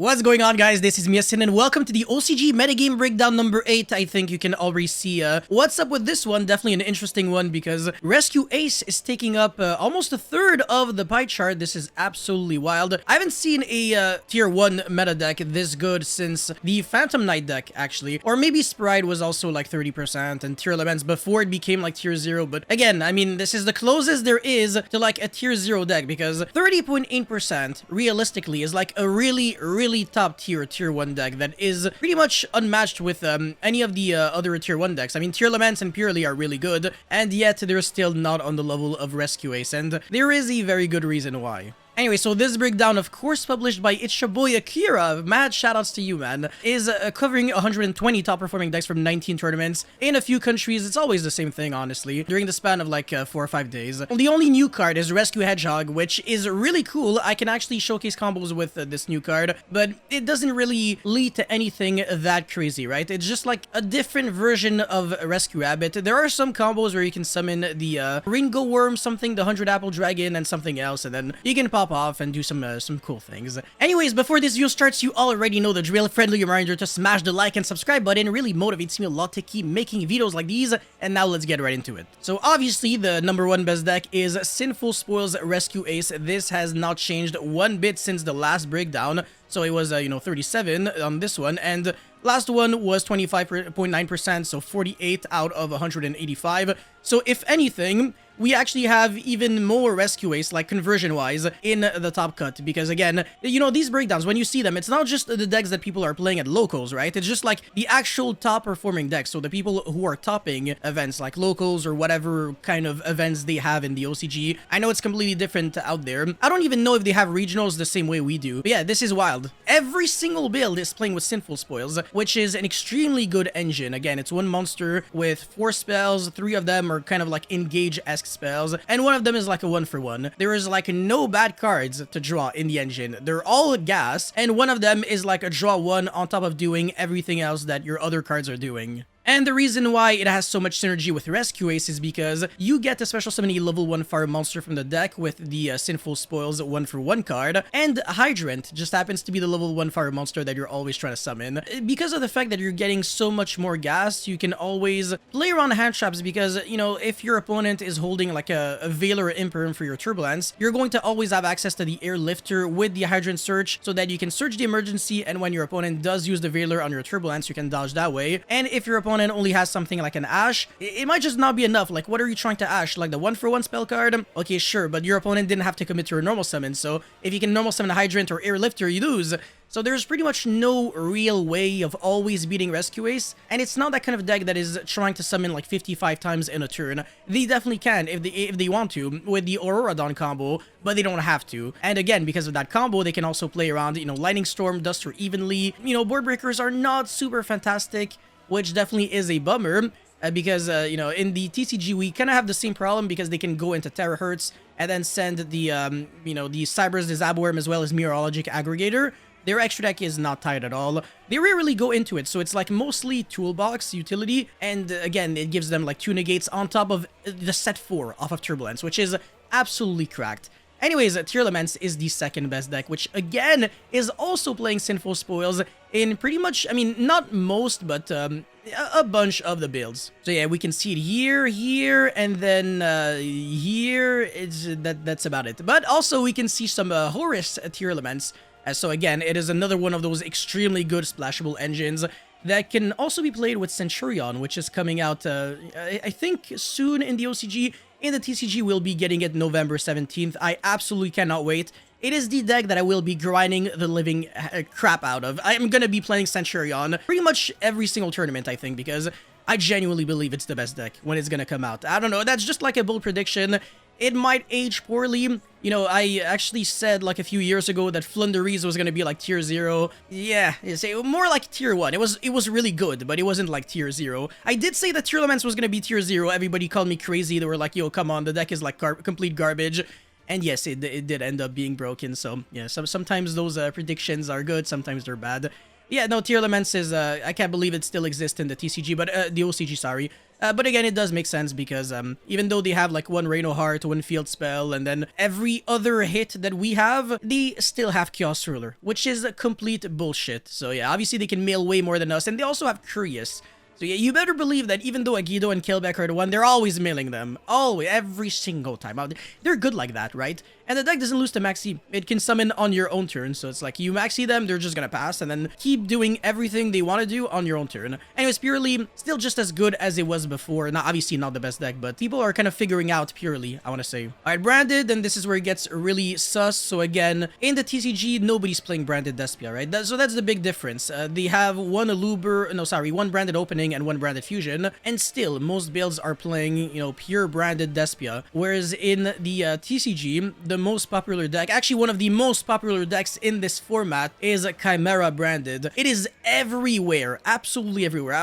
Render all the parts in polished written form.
What's going on, guys? This is Miasin and welcome to the OCG metagame breakdown number 8. I think you can already see what's up with this one. Definitely an interesting one because Rescue Ace is taking up almost a third of the pie chart. This is absolutely wild. I haven't seen a tier 1 meta deck this good since the Phantom Knight deck, actually. Or maybe Sprite was also like 30% and Tierlaments before it became like tier 0. But again, I mean, this is the closest there is to like a tier 0 deck because 30.8% realistically is like a really top tier 1 deck that is pretty much unmatched with any of the other tier 1 decks. I mean, Tierlaments and Purely are really good, and yet they're still not on the level of Rescue Ace, and there is a very good reason why. Anyway, so this breakdown, of course, published by It's Your Boy Akira, mad shoutouts to you, man, is covering 120 top-performing decks from 19 tournaments in a few countries. It's always the same thing, honestly, during the span of like 4 or 5 days. The only new card is Rescue Hedgehog, which is really cool. I can actually showcase combos with this new card, but it doesn't really lead to anything that crazy, right? It's just like a different version of Rescue Rabbit. There are some combos where you can summon the Ringo Worm, something, the 100 Apple Dragon, and something else, and then you can pop off and do some cool things. Anyways, before this video starts, you already know the drill. Friendly reminder to smash the like and subscribe button. It really motivates me a lot to keep making videos like these, and now let's get right into it. So obviously the number 1 best deck is Sinful Spoils Rescue Ace. This has not changed one bit since the last breakdown. So it was 37 on this one, and last one was 25.9%, so 48 out of 185. So if anything, we actually have even more Rescue Ace, like conversion-wise, in the top cut. Because again, you know, these breakdowns, when you see them, it's not just the decks that people are playing at locals, right? It's just like the actual top-performing decks. So the people who are topping events like locals or whatever kind of events they have in the OCG. I know it's completely different out there. I don't even know if they have regionals the same way we do. But yeah, this is wild. Every single build is playing with Sinful Spoils, which is an extremely good engine. Again, it's one monster with 4 spells. 3 of them are kind of like engage-esque spells, and one of them is like a 1-for-1. There is like no bad cards to draw in the engine. They're all gas, and one of them is like a draw 1 on top of doing everything else that your other cards are doing. And the reason why it has so much synergy with Rescue Ace is because you get a special summon a level 1 fire monster from the deck with the Sinful Spoils 1-for-1 card, and Hydrant just happens to be the level 1 fire monster that you're always trying to summon. Because of the fact that you're getting so much more gas, you can always play around hand traps because, you know, if your opponent is holding like a Veil or Imperm for your Turbulence, you're going to always have access to the Airlifter with the Hydrant Search so that you can search the emergency, and when your opponent does use the Veiler on your Turbulence, you can dodge that way. And if your opponent only has something like an Ash, it might just not be enough. Like, what are you trying to Ash? Like the 1-for-1 spell card? Okay, sure, but your opponent didn't have to commit to a normal summon, so if you can normal summon a Hydrant or Airlifter, you lose. So there's pretty much no real way of always beating Rescue Ace, and it's not that kind of deck that is trying to summon like 55 times in a turn. They definitely can if they want to with the Aurora Dawn combo, but they don't have to. And again, because of that combo, they can also play around, you know, Lightning Storm, Duster Evenly. You know, board breakers are not super fantastic, which definitely is a bummer. Because, you know, in the TCG, we kind of have the same problem because they can go into Terahertz and then send the, you know, the Cybers, the Zabworm, as well as Meteorologic Aggregator. Their extra deck is not tied at all. They rarely go into it, so it's like mostly toolbox utility, and again, it gives them like 2 negates on top of the set 4 off of Turbulence, which is absolutely cracked. Anyways, Tierlaments is the second best deck, which again is also playing Sinful Spoils in pretty much, I mean, not most, but a bunch of the builds. So yeah, we can see it here, and then here. That's about it. But also we can see some Horus Tierlaments. So again, it is another one of those extremely good splashable engines that can also be played with Centurion, which is coming out, I think, soon in the OCG. In the TCG, we'll be getting it November 17th. I absolutely cannot wait. It is the deck that I will be grinding the living crap out of. I'm gonna be playing Centurion pretty much every single tournament, I think, because I genuinely believe it's the best deck when it's gonna come out. I don't know, that's just like a bold prediction. It might age poorly. You know, I actually said like a few years ago that Flunderies was gonna be like tier 0. Yeah, it's more like tier 1. It was really good, but it wasn't like tier 0. I did say that Tearlaments was gonna be tier 0. Everybody called me crazy. They were like, yo, come on, the deck is like complete garbage. And yes, it did end up being broken. So yeah, sometimes those predictions are good, sometimes they're bad. Yeah, no, Tierlaments is, I can't believe it still exists in the TCG, but the OCG, sorry. But again, it does make sense because even though they have like one Reno Heart, one Field Spell, and then every other hit that we have, they still have Chaos Ruler, which is a complete bullshit. So yeah, obviously they can mail way more than us, and they also have Curious. So yeah, you better believe that even though Agido and Killback are the one, they're always milling them. Always, every single time. They're good like that, right? And the deck doesn't lose to Maxi. It can summon on your own turn, so it's like you Maxi them, they're just gonna pass, and then keep doing everything they want to do on your own turn. Anyways, Purely, still just as good as it was before. Not obviously not the best deck, but people are kind of figuring out Purely, I want to say. Alright, Branded, and this is where it gets really sus. So again, in the TCG, nobody's playing Branded Despia, right? So that's the big difference. They have one one Branded Opening and one Branded Fusion, and still, most builds are playing, you know, pure Branded Despia, whereas in the TCG, the most popular deck, actually one of the most popular decks in this format, is Chimera Branded. It is everywhere, absolutely everywhere.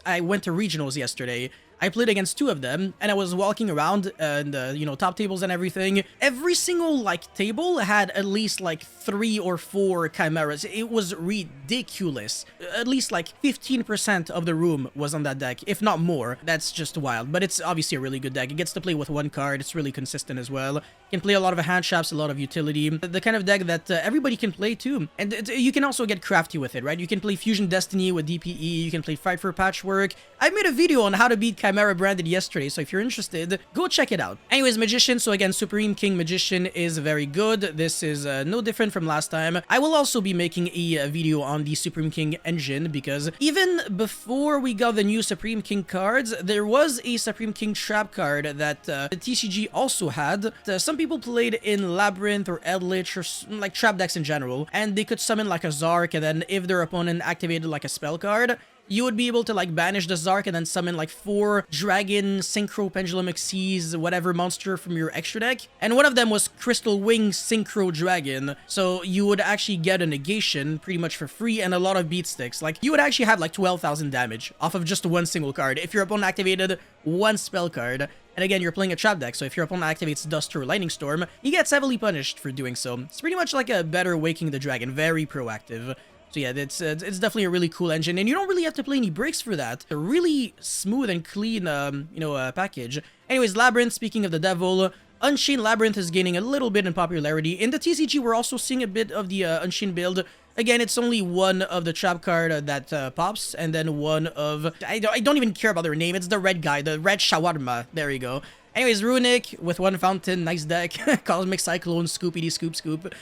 I went to regionals yesterday. I played against two of them, and I was walking around and, you know, top tables and everything. Every single, like, table had at least, like, 3 or 4 chimeras. It was ridiculous. At least, like, 15% of the room was on that deck, if not more. That's just wild, but it's obviously a really good deck. It gets to play with one card. It's really consistent as well. Can play a lot of hand traps, a lot of utility. The kind of deck that everybody can play, too. And you can also get crafty with it, right? You can play Fusion Destiny with DPE. You can play Fight for Patchwork. I made a video on how to beat Chimera Branded yesterday, so if you're interested, go check it out. Anyways, Magician, so again, Supreme King Magician is very good. This is no different from last time. I will also be making a video on the Supreme King engine, because even before we got the new Supreme King cards, there was a Supreme King trap card that the TCG also had. Some people played in Labyrinth or Eldritch or like trap decks in general, and they could summon like a Zark, and then if their opponent activated like a spell card, you would be able to like banish the Zark and then summon like 4 Dragon, Synchro, Pendulum Xyz, whatever monster from your extra deck. And one of them was Crystal Wing Synchro Dragon. So you would actually get a negation pretty much for free and a lot of beat sticks. Like you would actually have like 12,000 damage off of just one single card if your opponent activated one spell card. And again, you're playing a trap deck, so if your opponent activates Dust or Lightning Storm, he gets heavily punished for doing so. It's pretty much like a better Waking the Dragon, very proactive. So yeah, it's definitely a really cool engine, and you don't really have to play any breaks for that. A really smooth and clean, package. Anyways, Labyrinth, speaking of the devil, Unchained Labyrinth is gaining a little bit in popularity. In the TCG, we're also seeing a bit of the Unchained build. Again, it's only one of the trap card that pops, and then one of... I don't even care about their name. It's the red guy, the red shawarma. There you go. Anyways, Runic with one fountain, nice deck. Cosmic Cyclone, Scoopity Scoop Scoop.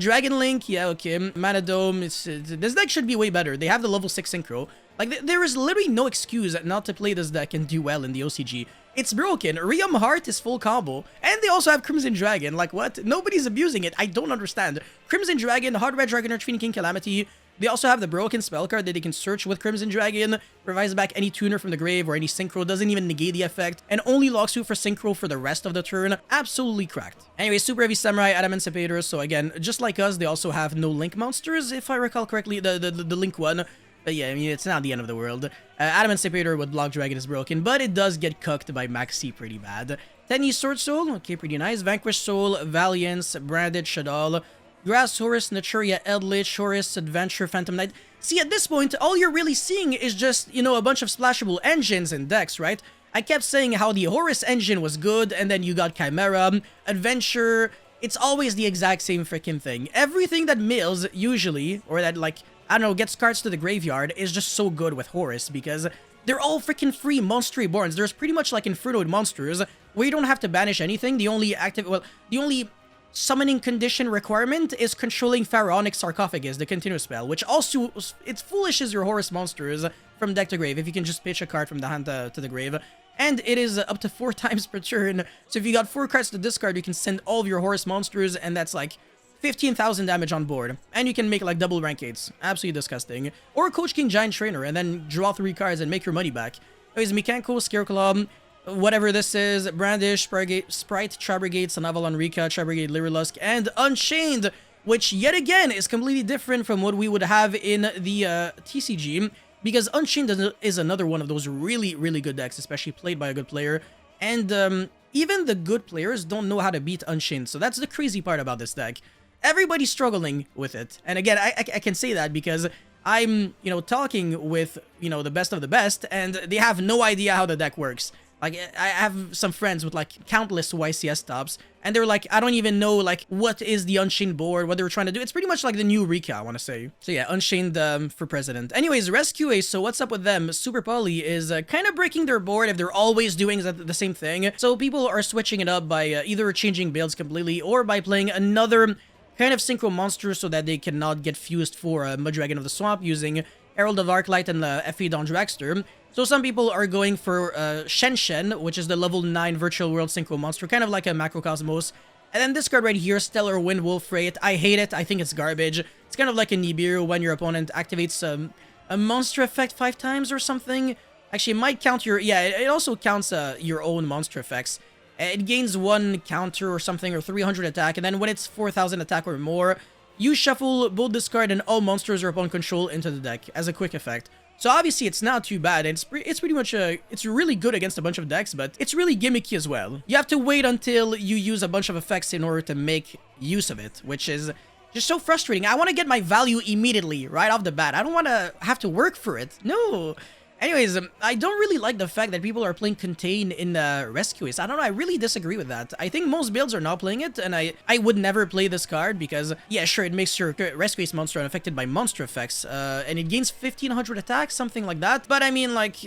Dragon Link, yeah, okay. Mana Dome, this deck should be way better. They have the level 6 Synchro. Like, there is literally no excuse not to play this deck and do well in the OCG. It's broken. Riam Heart is full combo. And they also have Crimson Dragon. Like, what? Nobody's abusing it. I don't understand. Crimson Dragon, Hard Red Dragon, Archfiend King Calamity. They also have the broken spell card that they can search with Crimson Dragon, provides back any tuner from the grave or any synchro, doesn't even negate the effect, and only locks you for synchro for the rest of the turn. Absolutely cracked. Anyway, Super Heavy Samurai, Adamantipator, so again, just like us, they also have no Link monsters, if I recall correctly, the Link one. But yeah, I mean, it's not the end of the world. Adamantipator with Block Dragon is broken, but it does get cucked by Maxi pretty bad. Tenyi Sword Soul, okay, pretty nice. Vanquish Soul, Valiance, Branded Shadal, Grass Horus, Naturia, Eldritch, Horus, Adventure, Phantom Knight. See, at this point, all you're really seeing is just, you know, a bunch of splashable engines and decks, right? I kept saying how the Horus engine was good, and then you got Chimera, Adventure. It's always the exact same freaking thing. Everything that mills, usually, or that, like, I don't know, gets cards to the graveyard, is just so good with Horus, because they're all freaking free Monster Reborns. There's pretty much like Infernoid monsters, where you don't have to banish anything. The only summoning condition requirement is controlling Pharaonic Sarcophagus, the continuous spell, which also, it's foolish as your Horus monsters from deck to grave, if you can just pitch a card from the hand to the grave. And it is up to 4 times per turn, so if you got 4 cards to discard, you can send all of your Horus monsters, and that's like 15,000 damage on board. And you can make like double rank 8s. Absolutely disgusting. Or Coach King Giant Trainer, and then draw 3 cards and make your money back. Anyways, Mechanical, Scareclaw, whatever this is, Brandish, Sprite, Trabrigade, Sanavalon Rika, Trabrigade, Lyrilusk, and Unchained, which yet again is completely different from what we would have in the TCG, because Unchained is another one of those really, really good decks, especially played by a good player, and even the good players don't know how to beat Unchained, so that's the crazy part about this deck. Everybody's struggling with it, and again, I can say that because I'm, you know, talking with, you know, the best of the best, and they have no idea how the deck works. Like, I have some friends with, like, countless YCS tops, and they're like, I don't even know, like, what is the Unchained board, what they were trying to do. It's pretty much like the new Rika, I want to say. So yeah, Unchained for president. Anyways, Rescue Ace, so what's up with them? Super Poly is kind of breaking their board if they're always doing the same thing. So people are switching it up by either changing builds completely or by playing another kind of synchro monster so that they cannot get fused for Muddragon of the Swamp using Herald of Arclight and Effie Dawn Dragster. So some people are going for Shen Shen, which is the level 9 Virtual World Synchro monster, kind of like a Macrocosmos. And then this card right here, Stellar Wind Wolf Wraith. I hate it. I think it's garbage. It's kind of like a Nibiru when your opponent activates a monster effect 5 times or something. Actually, it might count your... Yeah, it also counts your own monster effects. It gains 1 counter or something, or 300 attack, and then when it's 4,000 attack or more, you shuffle both this card and all monsters your opponent control into the deck as a quick effect. So obviously it's not too bad, and it's pretty much it's really good against a bunch of decks, but it's really gimmicky as well. You have to wait until you use a bunch of effects in order to make use of it, which is just so frustrating. I want to get my value immediately, right off the bat. I don't want to have to work for it. No. Anyways, I don't really like the fact that people are playing Contain in Rescue Ace. I don't know, I really disagree with that. I think most builds are not playing it, and I would never play this card because, yeah, sure, it makes your Rescue Ace monster unaffected by monster effects, and it gains 1,500 attacks, something like that. But I mean, like,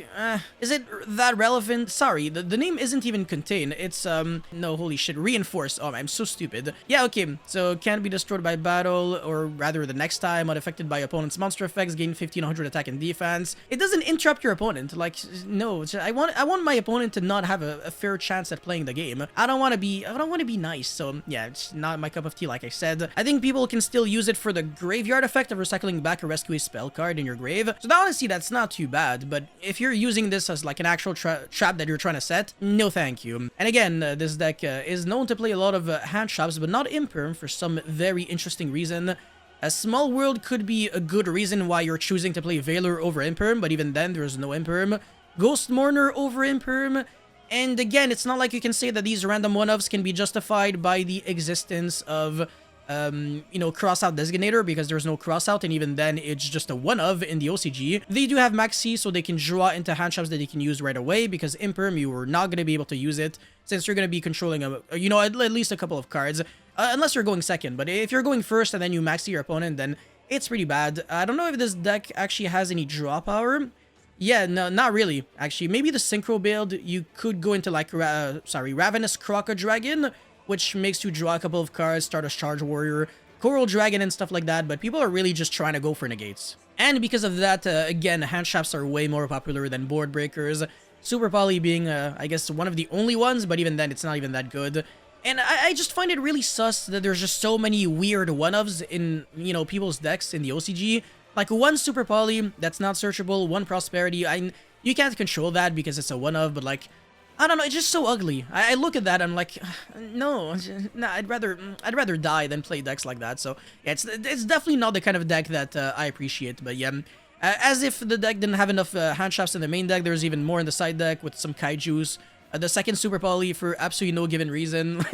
is it that relevant? Sorry, the name isn't even Contain. It's, no, holy shit, Reinforce. Oh, I'm so stupid. Yeah, okay, so can't be destroyed by battle, or rather the next time, unaffected by opponent's monster effects, gain 1,500 attack and defense. It doesn't interrupt your opponent. Like, no, I want my opponent to not have a fair chance at playing the game. I don't want to be nice. So yeah, it's not my cup of tea, like I said. I think people can still use it for the graveyard effect of recycling back a Rescue Ace spell card in your grave. So honestly, that's not too bad. But if you're using this as like an actual trap that you're trying to set, no thank you. And again, this deck is known to play a lot of hand traps, but not imperm for some very interesting reason. A Small World could be a good reason why you're choosing to play Valor over Imperm, but even then, there's no Imperm. Ghost Mourner over Imperm. And again, it's not like you can say that these random one-offs can be justified by the existence of, you know, Crossout Designator, because there's no Crossout, and even then, it's just a one-of in the OCG. They do have Maxi, so they can draw into hand traps that they can use right away, because Imperm, you are not going to be able to use it, since you're going to be controlling, you know, at least a couple of cards. Unless you're going second, but if you're going first and then you maxi your opponent, then it's pretty bad. I don't know if this deck actually has any draw power. Yeah, no, not really, actually. Maybe the Synchro build, you could go into, like, Ravenous Croco Dragon, which makes you draw a couple of cards, start a Charge Warrior, Coral Dragon, and stuff like that, but people are really just trying to go for negates. And because of that, again, hand traps are way more popular than board breakers. Super Poly being, I guess, one of the only ones, but even then, it's not even that good. And I just find it really sus that there's just so many weird one-ofs in, you know, people's decks in the OCG. Like, one Super Poly that's not searchable, one Prosperity. You can't control that because it's a one-of, but, like, I don't know, it's just so ugly. I look at that, I'm like, no, I'd rather die than play decks like that. So, yeah, it's definitely not the kind of deck that I appreciate, but yeah. As if the deck didn't have enough hand traps in the main deck, there's even more in the side deck with some Kaijus. The second Super Poly for absolutely no given reason.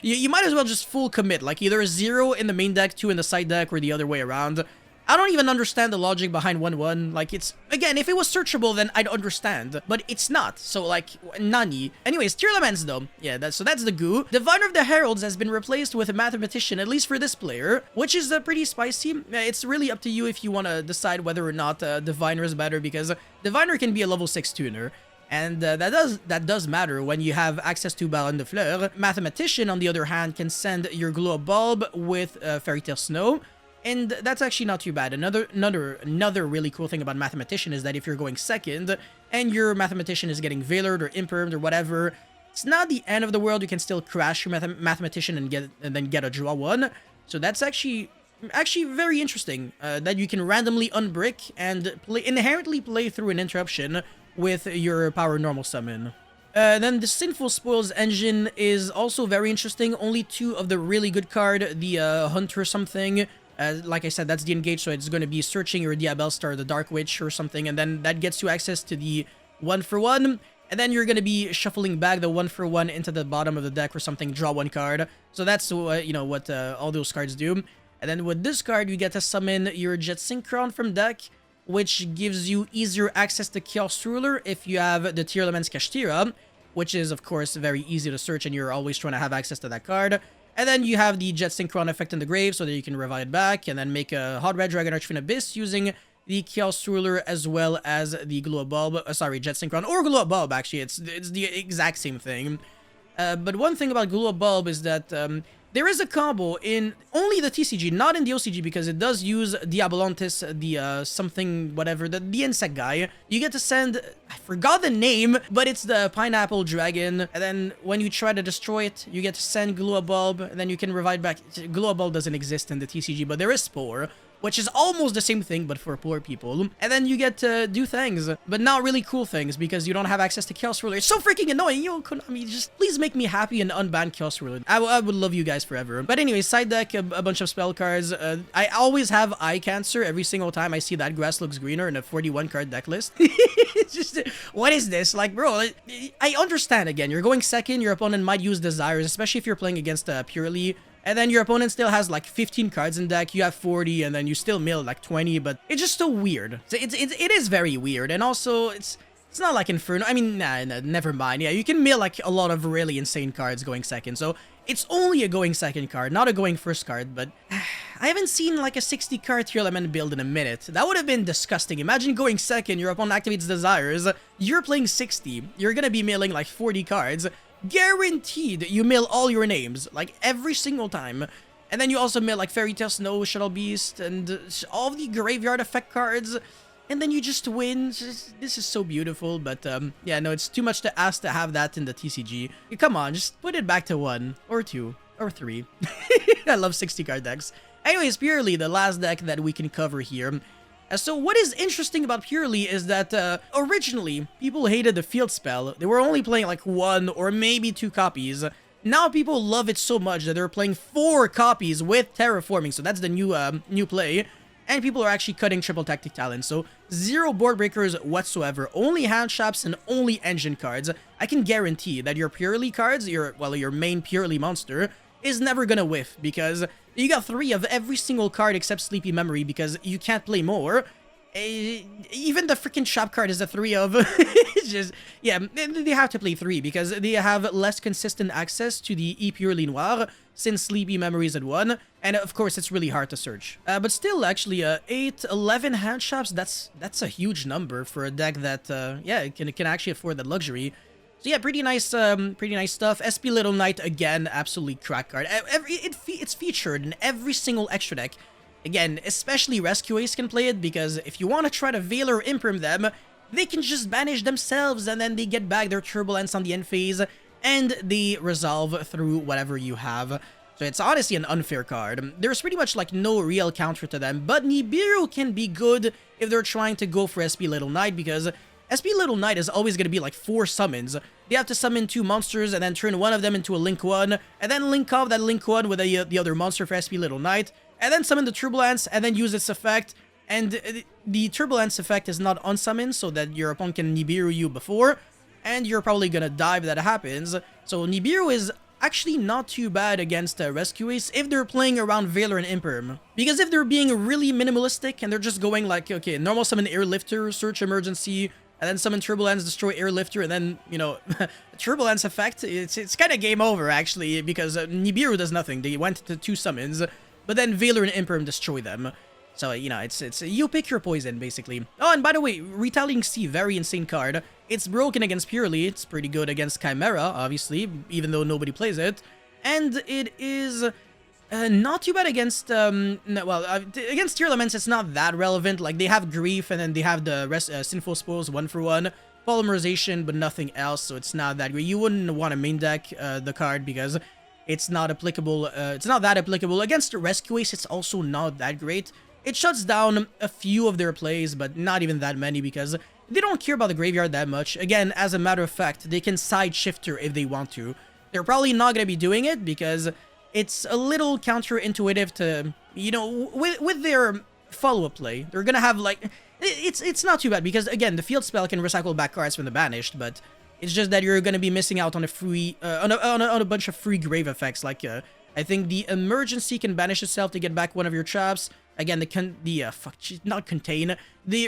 you might as well just full commit, like either 0 in the main deck, 2 in the side deck, or the other way around. I don't even understand the logic behind 1-1. Like, it's, again, if it was searchable, then I'd understand, but it's not. So, like, nani. Anyways, Tierlaments, though. Yeah, so that's the goo. Diviner of the Heralds has been replaced with a Mathematician, at least for this player, which is pretty spicy. It's really up to you if you want to decide whether or not Diviner is better, because Diviner can be a level 6 tuner. And that does matter when you have access to Baron de Fleur. Mathematician, on the other hand, can send your Glow Bulb with Fairy Tale Snow, and that's actually not too bad. Another really cool thing about Mathematician is that if you're going second, and your Mathematician is getting Veilered or Impermed or whatever, it's not the end of the world. You can still crash your Mathematician and then get a draw 1. So that's actually very interesting, that you can randomly unbrick and inherently play through an interruption with your power normal summon. Then the Sinful Spoils engine is also very interesting. Only 2 of the really good card, the Hunter something. Like I said, that's the engage, so it's going to be searching your Diabellstar, the Dark Witch or something, and then that gets you access to the 1-for-1. And then you're going to be shuffling back the 1-for-1 into the bottom of the deck or something, draw 1 card. So that's, you know, what all those cards do. And then with this card, you get to summon your Jet Synchron from deck, which gives you easier access to Chaos Ruler if you have the Tierlaments Kashtira, which is, of course, very easy to search and you're always trying to have access to that card. And then you have the Jet Synchron effect in the grave so that you can revive back and then make a Hot Red Dragon Archfiend Abyss using the Chaos Ruler as well as the Glow Bulb. Sorry, Jet Synchron or Glow Bulb, actually. It's the exact same thing. But one thing about Glow Bulb is that there is a combo in only the TCG, not in the OCG, because it does use Diabolantis, the something, whatever, the insect guy. You get to send, I forgot the name, but it's the Pineapple Dragon. And then when you try to destroy it, you get to send Glow Bulb, and then you can revive back. Glow Bulb doesn't exist in the TCG, but there is Spore, which is almost the same thing, but for poor people. And then you get to do things, but not really cool things, because you don't have access to Chaos Ruler. It's so freaking annoying. Yo, Konami, just please make me happy and unban Chaos Ruler. I would love you guys forever. But anyway, side deck, a bunch of spell cards. I always have Eye Cancer every single time I see that grass looks greener in a 41 card deck list. It's just, what is this? Like, bro, I understand, again, you're going second, your opponent might use Desires, especially if you're playing against Purely. And then your opponent still has like 15 cards in deck, you have 40, and then you still mill like 20, but it's just so weird. So it is very weird, and also it's not like Inferno. I mean, nah, never mind. Yeah, you can mill like a lot of really insane cards going second, so it's only a going second card, not a going first card, but I haven't seen like a 60 card Tearlament build in a minute. That would have been disgusting. Imagine going second, your opponent activates Desires, you're playing 60, you're gonna be milling like 40 cards, guaranteed you mill all your names, like every single time. And then you also mill like Fairy Tail Snow, Shuttle Beast, and all of the graveyard effect cards. And then you just win. This is so beautiful, but yeah, no, it's too much to ask to have that in the TCG. Come on, just put it back to 1, or 2, or 3. I love 60 card decks. Anyways, Purely, the last deck that we can cover here. So what is interesting about Purely is that originally people hated the field spell. They were only playing like 1 or maybe 2 copies. Now people love it so much that they're playing 4 copies with Terraforming. So that's the new play. And people are actually cutting triple tactic talent. So 0 board breakers whatsoever. Only hand traps and only engine cards. I can guarantee that your Purely cards, your main Purely monster, is never gonna whiff, because you got 3 of every single card except Sleepy Memory because you can't play more. Even the freaking trap card is a 3 of. It's just, yeah, they have to play 3 because they have less consistent access to the E Purely Noir since Sleepy Memory is at 1, and of course it's really hard to search. But still, actually, 8, 11 hand traps, that's a huge number for a deck that, yeah, can actually afford that luxury. So yeah, pretty nice stuff. SP Little Knight, again, absolutely crack card. It's featured in every single extra deck. Again, especially Rescue Ace can play it, because if you want to try to Veil or Imperm them, they can just banish themselves, and then they get back their Turbulence on the end phase, and they resolve through whatever you have. So it's honestly an unfair card. There's pretty much like no real counter to them, but Nibiru can be good if they're trying to go for SP Little Knight, because SP Little Knight is always going to be like 4 summons. They have to summon 2 monsters and then turn one of them into a Link 1, and then link off that Link 1 with the other monster for SP Little Knight, and then summon the Turbulence, and then use its effect. And the Turbulence effect is not unsummoned, so that your opponent can Nibiru you before, and you're probably gonna die if that happens. So Nibiru is actually not too bad against Rescue Ace if they're playing around Veiler and Imperm. Because if they're being really minimalistic and they're just going like, okay, normal summon Airlifter, search emergency, and then summon Turbulence, destroy Airlifter, and then, you know, Turbulence effect, it's kind of game over, actually, because Nibiru does nothing. They went to 2 summons, but then Veiler and Imperm destroy them. So, you know, it's you pick your poison, basically. Oh, and by the way, Retaliating Sea, very insane card. It's broken against Purely. It's pretty good against Chimera, obviously, even though nobody plays it. And it is not too bad against, against Tierlaments, it's not that relevant. Like, they have Grief, and then they have the Sinful Spoils 1-for-1. Polymerization, but nothing else, so it's not that great. You wouldn't want to main deck the card, because it's not applicable. It's not that applicable. Against Rescue Ace, it's also not that great. It shuts down a few of their plays, but not even that many, because they don't care about the graveyard that much. Again, as a matter of fact, they can side shifter if they want to. They're probably not going to be doing it, because it's a little counterintuitive to, you know, with their follow-up play. They're going to have, like, it's not too bad, because, again, the field spell can recycle back cards from the banished, but it's just that you're going to be missing out on a free, on a bunch of free grave effects, like I think the Emergency can banish itself to get back one of your traps. Again, the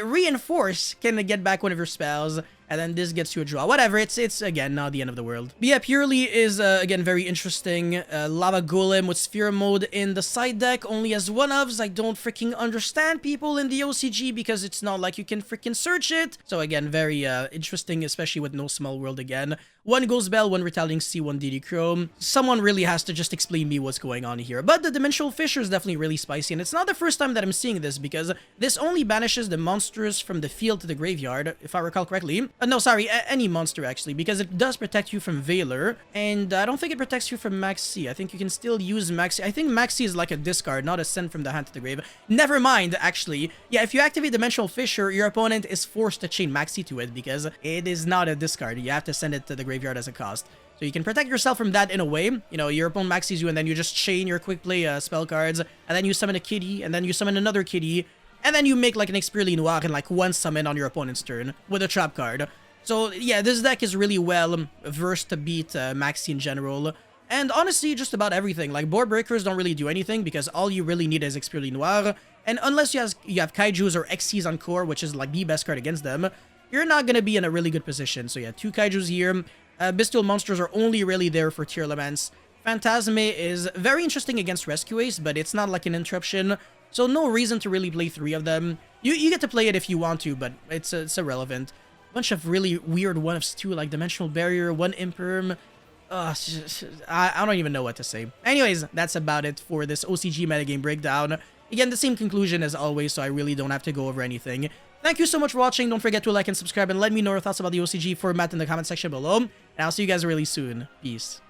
Reinforce can get back one of your spells, and then this gets you a draw. Whatever, it's again, not the end of the world. But yeah, Purely is, again, very interesting. Lava Golem with Sphere Mode in the side deck, only as one-ofs. I don't freaking understand people in the OCG, because it's not like you can freaking search it. So again, very interesting, especially with no Small World again. One Ghost Bell, one Retaliating Sea, one DD Chrome. Someone really has to just explain me what's going on here. But the Dimensional Fissure is definitely really spicy, and it's not the first time that I'm seeing this, because this only banishes the monsters from the field to the graveyard, if I recall correctly. No, sorry, any monster actually, because it does protect you from Veiler, and I don't think it protects you from Maxi. I think you can still use Maxi. I think Maxi is like a discard, not a send from the hand to the grave. Never mind, actually. Yeah, if you activate Dimensional Fissure, your opponent is forced to chain Maxi to it, because it is not a discard. You have to send it to the graveyard as a cost. So you can protect yourself from that in a way. You know, your opponent maxis you, and then you just chain your quick play spell cards, and then you summon a kitty, and then you summon another kitty, and then you make like an Experience Noir and like one summon on your opponent's turn with a trap card. So yeah, this deck is really well versed to beat Maxi in general. And honestly, just about everything. Like, board breakers don't really do anything, because all you really need is Experience Noir. And unless you have Kaijus or Xyz on core, which is like the best card against them, you're not gonna be in a really good position. So yeah, 2 Kaijus here. Bestial Monsters are only really there for Tearlaments. Phantasme is very interesting against Rescue Ace, but it's not like an interruption, so no reason to really play 3 of them. You get to play it if you want to, but it's irrelevant. Bunch of really weird one-offs too, like Dimensional Barrier, 1 Imperm. I don't even know what to say. Anyways, that's about it for this OCG metagame breakdown. Again, the same conclusion as always, so I really don't have to go over anything. Thank you so much for watching. Don't forget to like and subscribe, and let me know your thoughts about the OCG format in the comment section below. And I'll see you guys really soon. Peace.